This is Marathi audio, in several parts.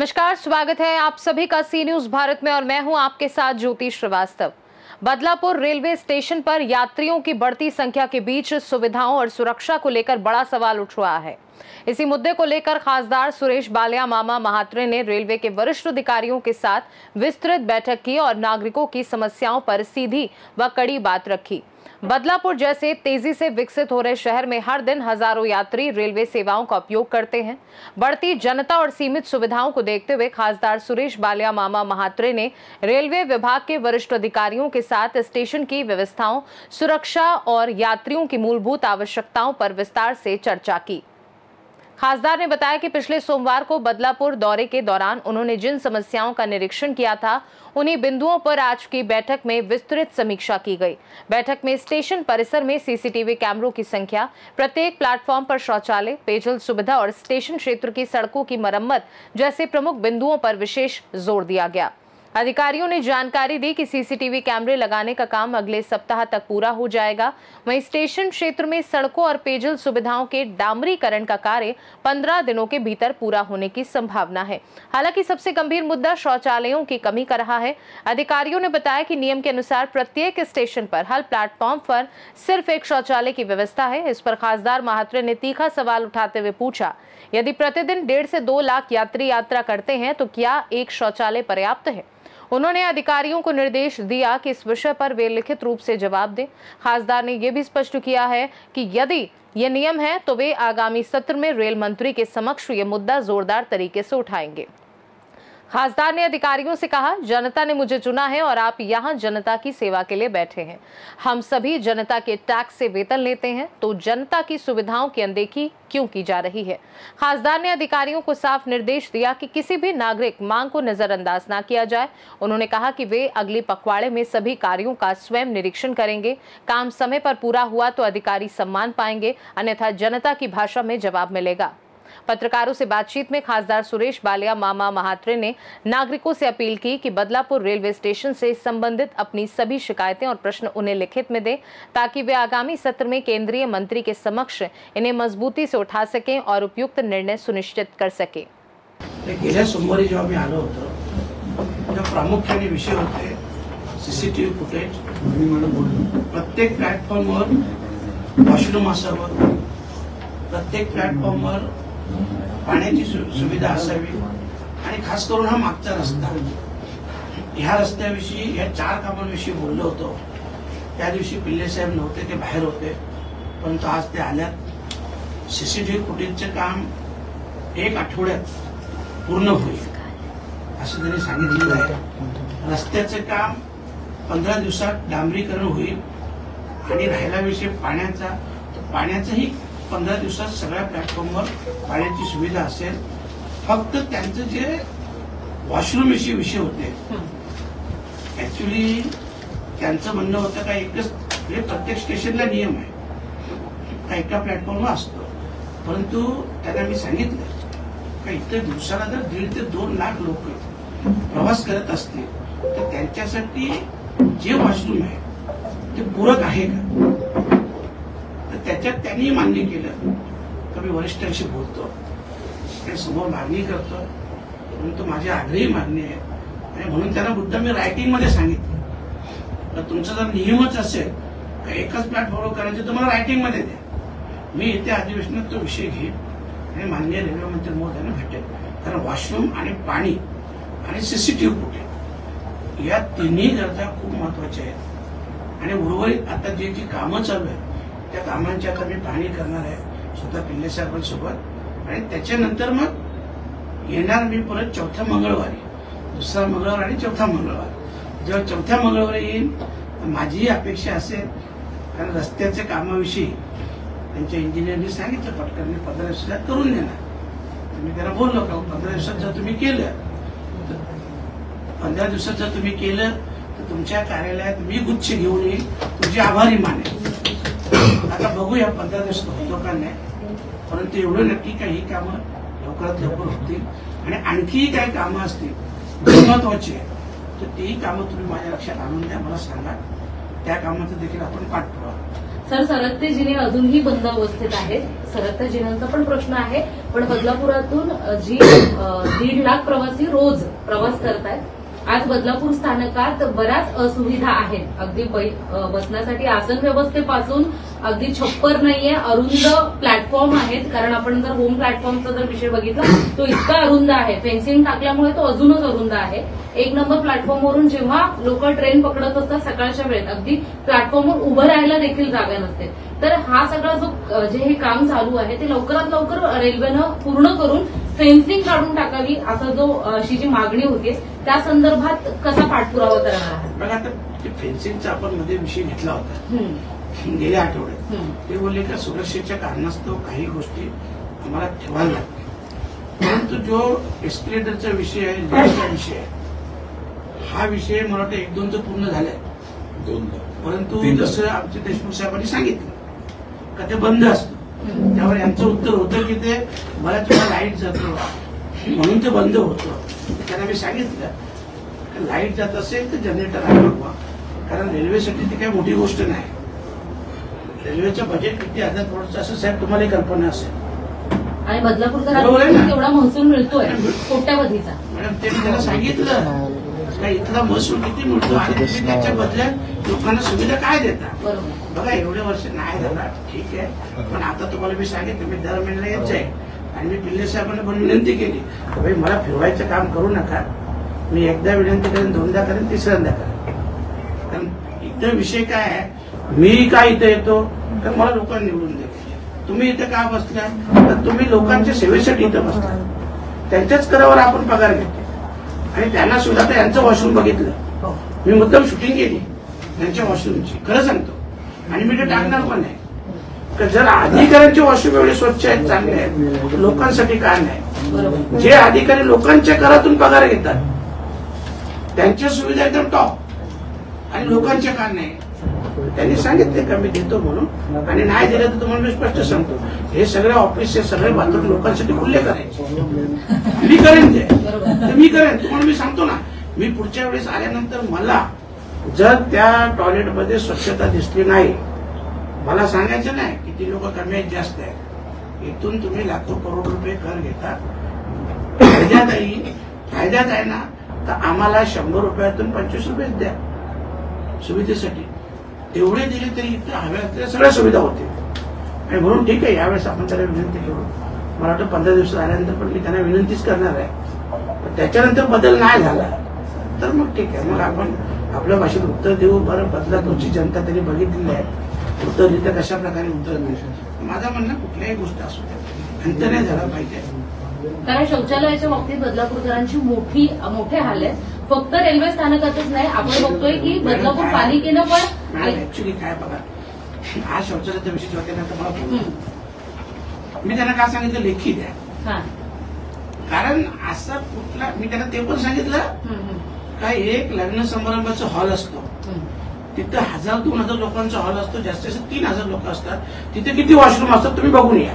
नमस्कार, स्वागत है आप सभी का सी न्यूज भारत में और मैं हूं आपके साथ ज्योति श्रीवास्तव। बदलापुर रेलवे स्टेशन पर यात्रियों की बढ़ती संख्या के बीच सुविधाओं और सुरक्षा को लेकर बड़ा सवाल उठ रहा है। इसी मुद्दे को लेकर खासदार सुरेश बालिया मामा महात्रे ने रेलवे के वरिष्ठ अधिकारियों के साथ विस्तृत बैठक की और नागरिकों की समस्याओं पर सीधी व कड़ी बात रखी। बदलापुर जैसे तेजी से विकसित हो रहे शहर में हर दिन हजारों यात्री रेलवे सेवाओं का उपयोग करते हैं। बढ़ती जनता और सीमित सुविधाओं को देखते हुए खासदार सुरेश बालिया मामा महात्रे ने रेलवे विभाग के वरिष्ठ अधिकारियों के साथ स्टेशन की व्यवस्थाओं, सुरक्षा और यात्रियों की मूलभूत आवश्यकताओं पर विस्तार से चर्चा की। खासदार ने बताया कि पिछले सोमवार को बदलापुर दौरे के दौरान उन्होंने जिन समस्याओं का निरीक्षण किया था, उन्हीं बिंदुओं पर आज की बैठक में विस्तृत समीक्षा की गई। बैठक में स्टेशन परिसर में सीसीटीवी कैमरों की संख्या, प्रत्येक प्लेटफॉर्म पर शौचालय, पेयजल सुविधा और स्टेशन क्षेत्र की सड़कों की मरम्मत जैसे प्रमुख बिंदुओं पर विशेष जोर दिया गया। अधिकारियों ने जानकारी दी कि सीसीटीवी कैमरे लगाने का काम अगले सप्ताह तक पूरा हो जाएगा। वहीं स्टेशन क्षेत्र में सड़कों और पेयजल सुविधाओं के डामरीकरण का कार्य 15 दिनों के भीतर पूरा होने की संभावना है। हालांकि सबसे गंभीर मुद्दा शौचालयों की कमी का रहा है। अधिकारियों ने बताया कि नियम के अनुसार प्रत्येक स्टेशन पर हर प्लेटफॉर्म पर सिर्फ एक शौचालय की व्यवस्था है। इस पर खासदार महात्रे ने तीखा सवाल उठाते हुए पूछा, यदि प्रतिदिन 1.5 से 2 लाख यात्री यात्रा करते हैं तो क्या एक शौचालय पर्याप्त है? उन्होंने अधिकारियों को निर्देश दिया कि इस विषय पर वे लिखित रूप से जवाब दें। खासदार ने यह भी स्पष्ट किया है कि यदि ये नियम है तो वे आगामी सत्र में रेल मंत्री के समक्ष ये मुद्दा जोरदार तरीके से उठाएंगे। खासदार ने अधिकारियों से कहा, जनता ने मुझे चुना है और आप यहाँ जनता की सेवा के लिए बैठे हैं। हम सभी जनता के टैक्स से वेतन लेते हैं, तो जनता की सुविधाओं की अनदेखी क्यों की जा रही है? खासदार ने अधिकारियों को साफ निर्देश दिया कि किसी भी नागरिक मांग को नजरअंदाज न किया जाए। उन्होंने कहा कि वे अगली पखवाड़े में सभी कार्यों का स्वयं निरीक्षण करेंगे। काम समय पर पूरा हुआ तो अधिकारी सम्मान पाएंगे, अन्यथा जनता की भाषा में जवाब मिलेगा। पत्रकारों से बातचीत में खासदार सुरेश बालिया मामा महात्रे ने नागरिकों से अपील की कि बदलापुर रेलवे स्टेशन से संबंधित अपनी सभी शिकायतें और प्रश्न उन्हें लिखित में दें, ताकि वे आगामी सत्र में केंद्रीय मंत्री के समक्ष इन्हें मजबूती से उठा सकें और उपयुक्त निर्णय सुनिश्चित कर सके। गेल्या सोमवारी जेव्हा मी आलो होतो तेव्हा प्रामुख्याने विषय होते सीसीटीव्ही फुटेज, प्रत्येक प्लॅटफॉर्मवर वॉशरूम असावं, प्रत्येक प्लॅटफॉर्मवर पाण्याची सुविधा असावी आणि खास करून हा मागचा रस्ता, ह्या रस्त्याविषयी ह्या 4 कामांविषयी बोललो होतो। त्या दिवशी पिल्ले साहेब नव्हते, ते बाहेर होते, परंतु आज ते आल्यात। सीसीटीव्ही फुटेजचे काम 1 आठवड्यात पूर्ण होईल असं त्यांनी सांगितलेलं आहे। रस्त्याचे काम 15 दिवसात डांबरीकरण होईल आणि राहिला विषय पाण्याचा, तर पाण्याचंही 15 दिवसात सगळ्या प्लॅटफॉर्मवर पाण्याची सुविधा असेल। फक्त त्यांचं जे वॉशरूम विषय होते, ऍक्च्युली त्यांचं म्हणणं होतं का एकच म्हणजे प्रत्येक स्टेशनला नियम आहे का एका प्लॅटफॉर्मवर असतो, परंतु त्यांना मी सांगितलं का इथे दिवसाला जर 1.5 ते 2 लाख लोक प्रवास करत असतील तर त्यांच्यासाठी जे वॉशरूम आहे ते पूरक आहे का? त्याच्यात त्यांनी मान्य केलं की मी वरिष्ठांशी बोलतो, ते समोर मागणी करतो, परंतु माझी आग्रही मागणी आहे आणि म्हणून त्यांना मुद्दाम मी रायटिंग मध्ये सांगितलं तर तुमचा जर नियमच असेल तर एकच प्लॅटफॉर्म करायचं तर मला रायटिंग मध्ये द्या, मी येत्या अधिवेशनात तो विषय घेईन आणि माननीय रेल्वे मंत्री महोदयांना भेटेल। कारण वॉशरूम आणि पाणी आणि सीसीटीव्ही फुटेज या तिन्ही गरजा खूप महत्वाच्या आहेत आणि उर्वरित आता जी कामं चालू आहेत त्या कामांची आता मी पाहणी करणार आहे स्वतः पिल्ले साहेबांसोबत आणि त्याच्यानंतर मग येणार मी परत 4थ्या मंगळवारी, 2रा मंगळवार आणि 4था मंगळवार। जेव्हा 4थ्या मंगळवारी येईल माझी अपेक्षा असेल, कारण रस्त्याच्या कामाविषयी त्यांच्या इंजिनियरनी सांगितलं पटकन 15 दिवसात करून देणार। मी त्यांना बोललो का 15 दिवसात जर तुम्ही केलं, 15 दिवसात जर तुम्ही केलं तर तुमच्या कार्यालयात मी गुच्छ घेऊन येईल, तुमचे आभारी मानेल। आता बघूया 15 दिवसात होतो का नाही, परंतु एवढं नक्की काही कामं लवकरात लवकर होतील आणि आणखी काही कामं असतील महत्वाची आहे तर तीही कामं तुम्ही माझ्या लक्षात आणून द्या, मला सांगा, त्या कामाचं देखील आपण पाठपुरावा सर, सरकते जिने अजूनही बंद अवस्थेत आहेत. सरकत्या जिन्यांचा पण प्रश्न आहे, पण बदलापुरातून जी 1.5 लाख प्रवासी रोज प्रवास करतायत. आज बदलापूर स्थानकात बऱ्याच असुविधा आहेत. अगदी बसण्यासाठी आसन व्यवस्थेपासून अगदी छप्पर नाहीये, अरुंद प्लॅटफॉर्म आहेत. कारण आपण जर होम प्लॅटफॉर्मचा जर विषय बघितला तो इतका अरुंद आहे, फेन्सिंग टाकल्यामुळे तो अजूनच अरुंद आहे. 1 नंबर प्लॅटफॉर्मवरून जेव्हा लोक ट्रेन पकडत असतात सकाळच्या वेळेत, अगदी प्लॅटफॉर्मवर उभं राहायला देखील जागा नसते. तर हा सगळा जो जे हे काम चालू आहे ते लवकरात लवकर रेल्वेनं पूर्ण करून फेन्सिंग काढून टाकावी, असा जो अशी जी मागणी होती त्या संदर्भात कसा पाठपुरावा करणार आहे? बघा, आता फेन्सिंगचा आपण मध्ये विषय घेतला होता गेल्या आठवड्यात. ते बोलले का सुरक्षेच्या कारणास्तव काही गोष्टी आम्हाला ठेवायला लागतात, परंतु जो एस्केलेटरचा विषय आहे, लिफ्टचा विषय आहे, हा विषय मला वाटतं 1-2 तर पूर्ण झालाय, 2 परंतु जसं आमचे देशमुख साहेबांनी सांगितलं का ते बंद असतं. त्यावर यांचं उत्तर होतं की ते बऱ्याच वेळा लाईट जातो म्हणून ते बंद होतं. त्यांना मी सांगितलं लाईट जात असेल तर जनरेटर आहे बघवा, कारण रेल्वेसाठी ती काही मोठी गोष्ट नाही. रेल्वेचं बजेट किती 1000 करोडचं असं साहेब तुम्हाला कल्पना असेल, आणि बदलापूरचा तेवढा महसूल मिळतोय कोट्यावधीचा. मॅडम, ते मी त्याला सांगितलं का इथला महसूल किती मिळतो आणि तुम्ही त्याच्या बदल्यात लोकांना सुविधा काय देता. बघा, एवढे वर्ष नाही झाला ठीक आहे, पण आता तुम्हाला मी सांगितलं मी दर महिन्याला यायचं आहे. आणि मी पिल्ले साहेबांना पण विनंती केली भाई मला फिरवायचं काम करू नका, मी एकदा विनंती करेन, 2दा करेन, 3ऱ्यांदा करेन. कारण इथं विषय काय आहे, मी काय इथं येतो तर मला लोकांनी निवडून देते. तुम्ही इथं का बसल्या तर तुम्ही लोकांच्या सेवेसाठी इथं बसता, त्यांच्याच करावर आपण पगार घेतो. आणि त्यांना सुद्धा तर यांचं वॉशरूम बघितलं, मी मुद्दाम शूटिंग केली त्यांच्या वॉशरूमची, खरं सांगतो. आणि मी ते टाकणार पण नाही. जर अधिकाऱ्यांचे वॉशरूम एवढे स्वच्छ आहेत, चांगले आहेत, लोकांसाठी काय नाही. जे अधिकारी लोकांच्या करातून पगार घेतात त्यांच्या सुविधा एकदम टॉप आणि लोकांच्या का नाही. त्यांनी सांगितले का मी देतो म्हणून, आणि नाही दिलं तर तुम्हाला मी स्पष्ट सांगतो, हे सगळे ऑफिसचे सगळे बाथरूम लोकांसाठी खुले करायचे. मी करेन ते मी करेन, तुम्हाला मी सांगतो ना. मी पुढच्या वेळेस आल्यानंतर मला जर त्या टॉयलेटमध्ये स्वच्छता दिसली नाही, मला सांगायचं नाही किती लोक कमी आहेत जास्त आहेत. इथून तुम्ही लाखो करोड रुपये कर घेता, फायद्यात आहे ना, तर आम्हाला 100 रुपयातून 25 रुपयेच द्या सुविधेसाठी. तेवढे दिले तरी इथं हव्या सगळ्या सुविधा होतील. आणि म्हणून ठीक आहे, यावेळेस आपण त्याला विनंती करू. मला वाटतं 15 दिवस आल्यानंतर पण मी त्यांना विनंतीच करणार आहे. पण त्याच्यानंतर बदल नाही झाला तर मग ठीक आहे, मग आपण आपल्या भाषेत उत्तर देऊ. बरं, बदलापूरची जनता त्यांनी बघितलेली आहे, उत्तर देतं कशा प्रकारे उत्तर देऊ. माझं म्हणणं कुठल्याही गोष्ट असू द्या, अंत नाही झाला पाहिजे. कारण शौचालयाच्या बाबतीत बदलापूरकरांची मोठे हाल आहेत. फक्त रेल्वे स्थानकातच नाही, आपण बघतोय की बदलापूर पालिकेनं पण ऍक्च्युली काय बघा, हा शौचालयाचा विषय होत्यानंतर मला मी त्यांना काय सांगितलं, लेखी द्या. कारण असं कुठला, मी त्यांना ते पण सांगितलं का एक लग्न समारंभाचा हॉल असतो, तिथं 1000-2000 लोकांचा हॉल असतो, जास्तीत जास्त 3000 लोक असतात. तिथे किती वॉशरूम असतात तुम्ही बघून या.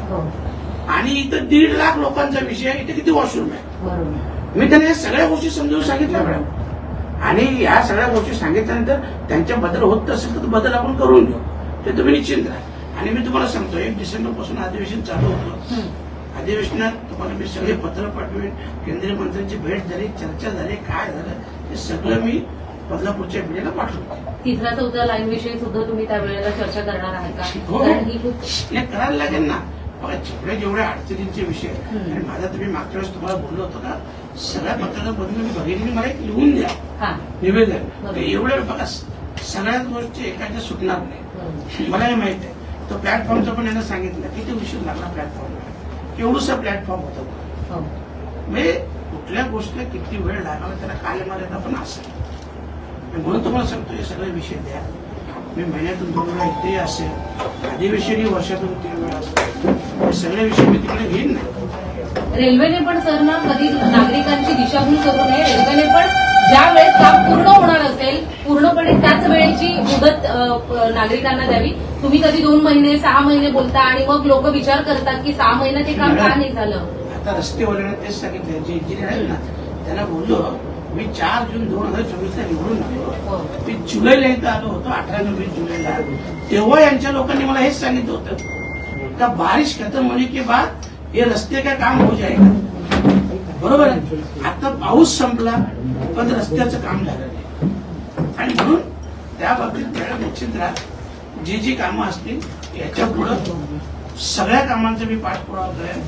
आणि इथं 1.5 लाख लोकांचा विषय आहे, इथे किती वॉशरूम आहे. मी त्यांना या सगळ्या गोष्टी समजावून सांगितल्या मॅडम. आणि या सगळ्या गोष्टी सांगितल्यानंतर त्यांच्या बदल होत असेल तर बदल आपण करून घेऊ, ते तुम्ही निश्चिंत राहा. आणि मी तुम्हाला सांगतो 1 डिसेंबर पासून अधिवेशन चालू होतं. अधिवेशनात तुम्हाला मी सगळे पत्र पाठवेन, केंद्रीय मंत्र्यांची भेट झाली, चर्चा झाली, काय झालं ते सगळं मी बदलापूरच्या मीडियाला पाठवतो. 3रा-4था लाईन विषयी सुद्धा तुम्ही त्यावेळेला चर्चा करणार आहे का? हे करायला लागेल ना. बघा, जेवढ्या अडचणींचे विषय. आणि माझा तुम्ही मागच्या वेळेस तुम्हाला बोललो होतो का, सगळ्या पत्रांमधून मी बघितली, मला एक लिहून द्या निवेदन. एवढे बघा, सगळ्याच गोष्टी एखाद्या सुटणार नाही, मला हे माहित आहे. तो प्लॅटफॉर्मचं पण यांना सांगितलं किती उशीर लागला प्लॅटफॉर्मला, केवढूसा प्लॅटफॉर्म होता. म्हणजे कुठल्या गोष्टीला किती वेळ लागला त्याला कालमर्यादा पण असेल. म्हणून तुम्हाला सांगतो हे सगळे विषय द्या. मी महिन्यातून 2 वेळा इथे असेल, अधिवेशनही वर्षातून 3 वेळा असेल, सगळे विषय मी तिकडे घेईन नाही. रेल्वेने पण सर ना कधी नागरिकांची दिशाभूल करू नये. रेल्वेने पण ज्या वेळेस काम पूर्ण होणार असेल पूर्णपणे त्याच वेळेची मुदत नागरिकांना द्यावी. तुम्ही कधी 2 महिने 6 महिने बोलता आणि मग लोक विचार करतात की 6 महिन्यात हे काम का नाही झालं. आता रस्तेवाल्यांना तेच सांगितलं, जे इंजिनियर आहेत ना त्यांना बोललो मी 4 जून 2024 ला निवडून आलो. मी जुलैला इथं आलो होतो, 18-19 जुलैला. तेव्हा यांच्या लोकांनी मला हेच सांगितलं होतं का बारिश खत्म होने के बाद हे रस्ते का काम हो जाएगा. बरोबर आहे. आता पाऊस संपला पण रस्त्याचं काम झालं नाही. आणि म्हणून त्या बाबतीत मॅडम निश्चित राहा, जी कामं असतील याच्या पुढं सगळ्या कामांचा मी पाठपुरावा करेन.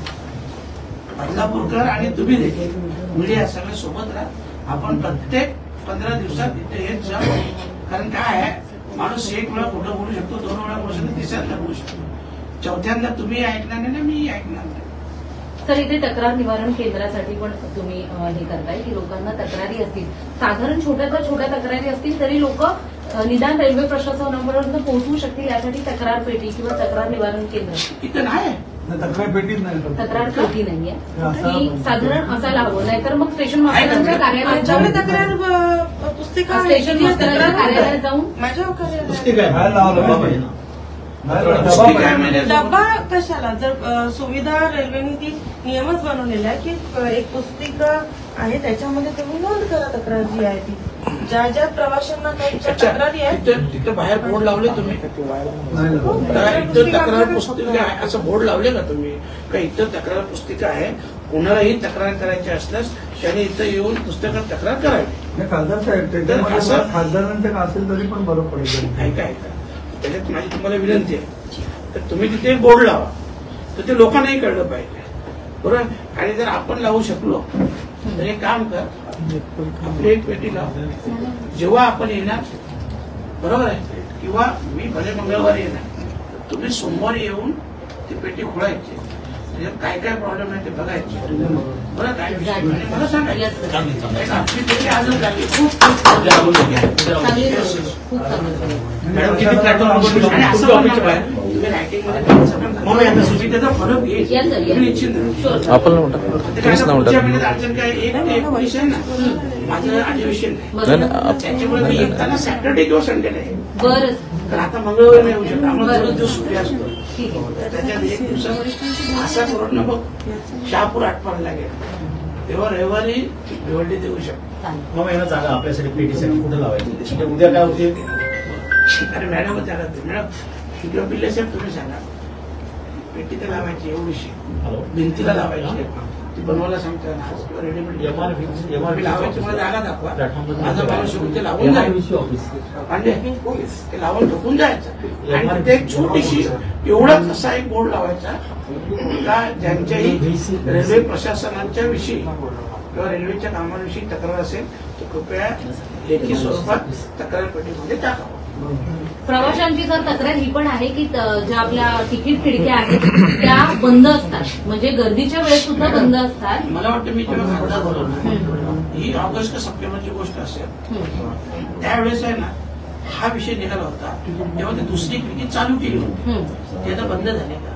बदलापूरकर आणि तुम्ही देखील मीडिया सगळे सोबत राहा. आपण प्रत्येक 15 दिवसात इथे येत जा. कारण काय आहे, माणूस एक वेळा खोटं बोलू शकतो, 2 वेळा बोलू शकतो, 3ऱ्यांदा बोलू शकतो, 4थ्यांदा तुम्ही ऐकणार नाही, मी ऐकणार नाही. सर, इथे तक्रार निवारण केंद्रासाठी पण तुम्ही हे करताय की लोकांना तक्रारी असतील, साधारण छोट्यातल्या छोट्या तक्रारी असतील तरी लोक निदान रेल्वे प्रशासनापर्यंत पोहोचू शकतील यासाठी तक्रार पेटी किंवा तक्रार निवारण केंद्र इथं नाही. तक्रार पेटीच नाही. तक्रार पेटी नाहीये ही साधारण असायला हवं, नाहीतर मग स्टेशन मास्टरांच्या कार्यालयात तक्रार पुस्तिका स्टेशन मास्टरांच्या कार्यालयात जाऊन माझ्या पुस्तिका लावलं डब्बा कशाला. जर सुविधा रेल्वेने ती नियमच बनवलेला आहे की एक पुस्तिका आहे, त्याच्यामध्ये तुम्ही नोंद करा तक्रार जी आहे ती. ज्या प्रवाशांना काही तक्रारी आहे तिथे बाहेर बोर्ड लावले तुम्ही, इथं तक्रार पुस्तिका आहे असं बोर्ड लावले का तुम्ही? का इथं तक्रार पुस्तिका आहे, कोणालाही तक्रार करायची असल्यास त्याने इथं येऊन पुस्तकात तक्रार करावी. खासदार साहेब खासदारांचं का असेल तरी पण बरं पडेल. ऐका त्याच्यात माझी तुम्हाला विनंती आहे तर तुम्ही तिथे बोर्ड लावा, तर ते लोकांनाही कळलं पाहिजे. बरोबर. आणि जर आपण लावू शकलो तर एक काम कर, आपली एक पेटी लाव. जेव्हा आपण येणार, बरोबर आहे, किंवा मी भले मंगळवारी येणार, तुम्ही सोमवारी येऊन ती पेटी खोलायची, काय काय प्रॉब्लेम आहे ते बघायचे. बरं, काय विषय आणि मला सांगायचं आपली पेटी अजून झाली खूप मॅडम किती प्लॅटफॉर्म आणि असं तुम्ही रायटिंग मध्ये सुविधेचा फरक येईल निश्चित. पुढच्या महिन्यात अडचण काय 1 ते 19 आहे ना माझं अधिवेशन नाही, त्याच्यामुळे मी येताना सॅटर्डे किंवा संडे नाही. बरं. तर आता मंगळवारी नाही होऊ शकत, आम्हाला 2 दिवस सुट्टी असतो. त्याच्यात 1 दिवसात असा करून बघ शहापूर आटपायला लागेल, तेव्हा रविवारी निवडली देऊ शकतो. मग यांना जागा आपल्यासाठी पेटीसाठी कुठे लावायची, उद्या काय होते. अरे मॅडम जागा मॅडम किंवा पिल्ले साहेब तुम्ही सांगा, पेटी तर लावायची एवढीशी, भिंतीला लावायची, ती बनवायला सांगता ना किंवा रेडीमेड लावायची. मला जागा दाखवा, माझा माणूस ते लावून जायचं पांडे, ते लावून ठोकून जायचं. आणि तिथे एक छोटीशी एवढाच असा एक बोर्ड लावायचा का ज्यांच्याही रेल्वे प्रशासनाच्या विषयी किंवा रेल्वेच्या कामाविषयी तक्रार असेल तर कृपया लेखी स्वरूपात तक्रार पेटीमध्ये टाकावं. प्रवाशांची जर तक्रार ही पण आहे की ज्या आपल्या तिकीट खिडक्या आहेत त्या बंद असतात, म्हणजे गर्दीच्या वेळेस सुद्धा बंद असतात. मला वाटतं मी जेव्हा खासदार बोलवणार ही ऑगस्ट का सप्टेंबरची गोष्ट असेल, त्यावेळेस आहे ना हा विषय निघाला होता, तेव्हा ते दुसरी खिडकी चालू केली होती, ते आता बंद झाले का?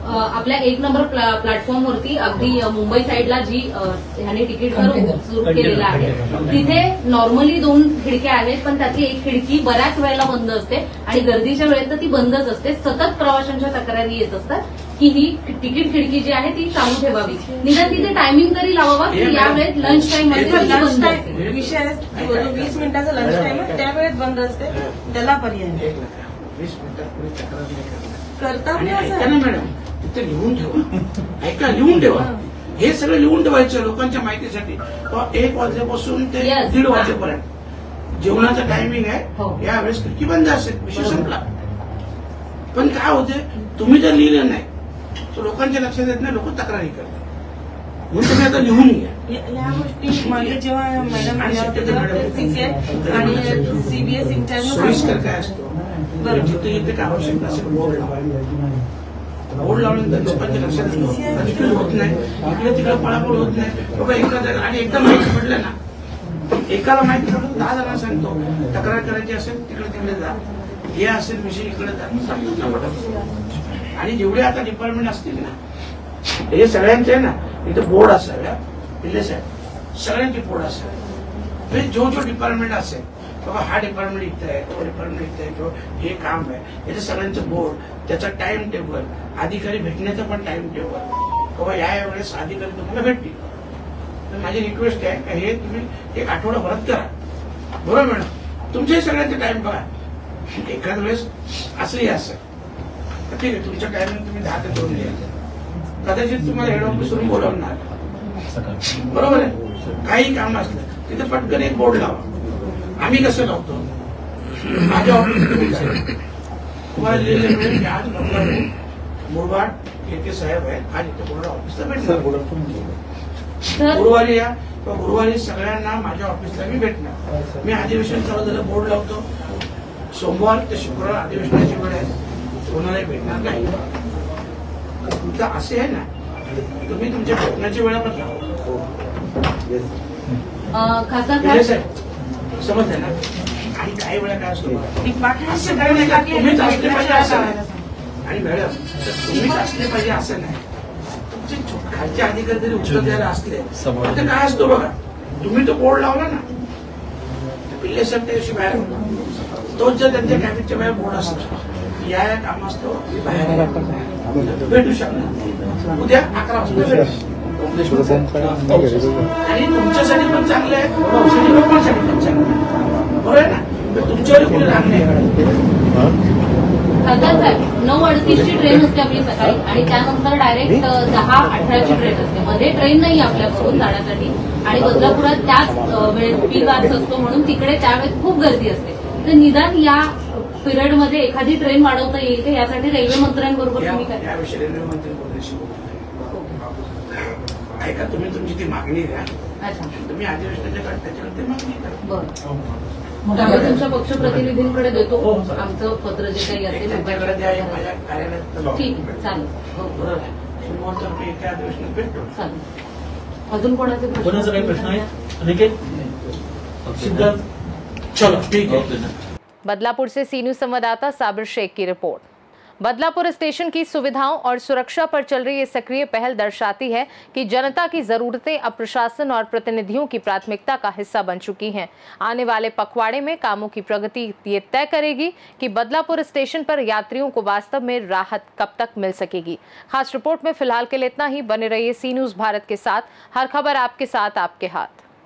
आपल्या 1 नंबर प्लॅटफॉर्मवरती अगदी मुंबई साईडला जी ह्याने तिकीट सुरू केलेलं आहे तिथे नॉर्मली 2 खिडक्या आहेत, पण त्यातली एक खिडकी बऱ्याच वेळेला बंद असते आणि गर्दीच्या वेळेत तर ती बंदच असते. सतत प्रवाशांच्या तक्रारी येत असतात की ही तिकीट खिडकी जी आहे ती चालू ठेवावी, निदान तिथे टायमिंग तरी लावावा की या वेळेत लंच टाइम मध्ये विषय 20 मिनिटाचा लंच टाइम आहे, त्या वेळेत बंद असते, त्याला पर्याय 20 मिनिटापूर्वी तक्रार करता. मॅडम तिथे लिहून ठेवा, ऐका लिहून ठेवा, हे सगळं लिहून ठेवायचं लोकांच्या माहितीसाठी. 1 वाजल्यापासून ते 1:30 वाजेपर्यंत जेवणाचा टायमिंग आहे, यावेळेस खिडकी बंद असेल, विषय संपला. पण काय होते, तुम्ही जर लिहिलं नाही तर लोकांच्या लक्षात येत नाही, लोक तक्रारी करतात. म्हणून तुम्ही आता लिहून घ्या या गोष्टी. मागे जेव्हा मॅडम आणि सीबीएस इंटरव्ह्यू सोयीस्कर काय असतो, जिथे जिथे काय आवश्यकता असेल बोर्ड लावायला, बोर्ड लावल्यानंतर लोकांच्या लक्षात कन्फ्युज होत नाही, इकडे तिकडे पळापळ होत नाही. बाबा एका जागा आणि एकदा माहिती पडलं ना, एकाला माहिती पडलं 10 जणांना सांगतो, तक्रार करायची असेल तिकडे तिकडे जा, हे असेल विषय इकडे जा. आणि जेवढे आता डिपार्टमेंट असतील ना हे सगळ्यांचे आहे ना, इथे बोर्ड असाव्या, पिल्ले साहेब सगळ्यांचे बोर्ड असावे. जो डिपार्टमेंट असेल, बाबा हा डिपार्टमेंट इथं आहे, तो डिपार्टमेंट इथं आहे, किंवा हे काम आहे, याचं सगळ्यांचं बोर्ड, त्याचा टाइम टेबल, अधिकारी भेटण्याचं पण टाइम टेबल, बाबा या वेळेस अधिकारी तुम्हाला भेटतील. तर माझी रिक्वेस्ट आहे का हे तुम्ही एक आठवडाभरात करा. बरोबर मॅडम, तुमच्याही सगळ्यांचा टाइम बघा. एखाद वेळेस असंही असं तर ठीक आहे, तुमच्या टायमिंग तुम्ही 10 ते 2 लिहा. कदाचित तुम्हाला हेड ऑफिसवरून बोलावणार, बरोबर आहे. काही काम असलं तिथे पटकन एक बोर्ड लावा. आम्ही कसं लावतो, माझ्या ऑफिस तुम्हाला लिहिलेलं मिळेल की आज मुरबाड येथे साहेब आहेत, आज इथे बोर्ड ऑफिसला भेटणार. गुरुवारी या किंवा गुरुवारी सगळ्यांना माझ्या ऑफिसला मी भेटणार. मी अधिवेशन चालू झालं बोर्ड लावतो. सोमवार ते शुक्रवार अधिवेशनाची वेळ आहे, कोणालाही भेटणार नाही. तुमचं असे आहे ना, तुम्ही तुमच्या भेटण्याची वेळा पण लावा. समजलं ना. आणि काही वेळा काय असतो, तुम्हीच असले पाहिजे असं नाही. आणि मॅडम तुम्हीच असले पाहिजे असं नाही. तुमचे खालचे अधिकारी जरी उत्तर द्यायला असले तर काय असतो बघा, तुम्ही तो बोर्ड लावला ना, पिल्ले साहेब त्या दिवशी बाहेर होता, तोच जर त्यांच्या कॅबिनच्या बाहेर बोर्ड असला या काम असतो भेटू शकणार. उद्या 11 वाजता आणि तुमच्यासाठी पण चांगलं आहे, लोकांसाठी पण चांगलं आहे. बरोबर आहे ना. तुमच्यावर कुठे लागले खासदार साहेब 9:38 ची ट्रेन असते आपली सकाळी आणि त्यानंतर डायरेक्ट 10:18 ची ट्रेन असते. मध्ये ट्रेन नाही आपल्याकडून जाण्यासाठी आणि बदलापुरात त्याच वेळेत पीक आज असतो म्हणून तिकडे त्यावेळेस खूप गर्दी असते. तर निदान या पिरियडमध्ये एखादी ट्रेन वाढवता येईल का, यासाठी रेल्वे मंत्र्यांबरोबर तुम्ही काय याविषयी रेल्वे मंत्री बोलण्याशी ऐका. तुम्ही तुमची ती मागणी द्या. अच्छा, तुम्ही अधिवेशनाच्या काळात त्याच्यावर ती मागणी करा. बरं, आम्ही तुमच्या पक्षप्रतिनिधींकडे देतो आमचं पत्र जे काही असेल. त्यांच्याकडे द्या, माझ्या कार्यालयात ठीक आहे, चालेल. बरोबर आहे. सोमवारच्या रोजी एका अधिवेशनात भेटतो. चालेल. अजून कोणाचे कोणाचा काही प्रश्न आहे? अनिकेत सिद्धार्थ, चलो ठीक है. बदलापुर से सी न्यूज संवाददाता साबिर शेख की रिपोर्ट। बदलापुर स्टेशन की सुविधाओं और सुरक्षा पर चल रही ये सक्रिय पहल दर्शाती है कि जनता की जरूरतें अब प्रशासन और प्रतिनिधियों की प्राथमिकता का हिस्सा बन चुकी हैं। आने वाले पखवाड़े में कामों की प्रगति ये तय करेगी कि बदलापुर स्टेशन पर यात्रियों को वास्तव में राहत कब तक मिल सकेगी। खास रिपोर्ट में फिलहाल के लिए इतना ही। बने रहिए सी न्यूज भारत के साथ। हर खबर आपके साथ, आपके हाथ।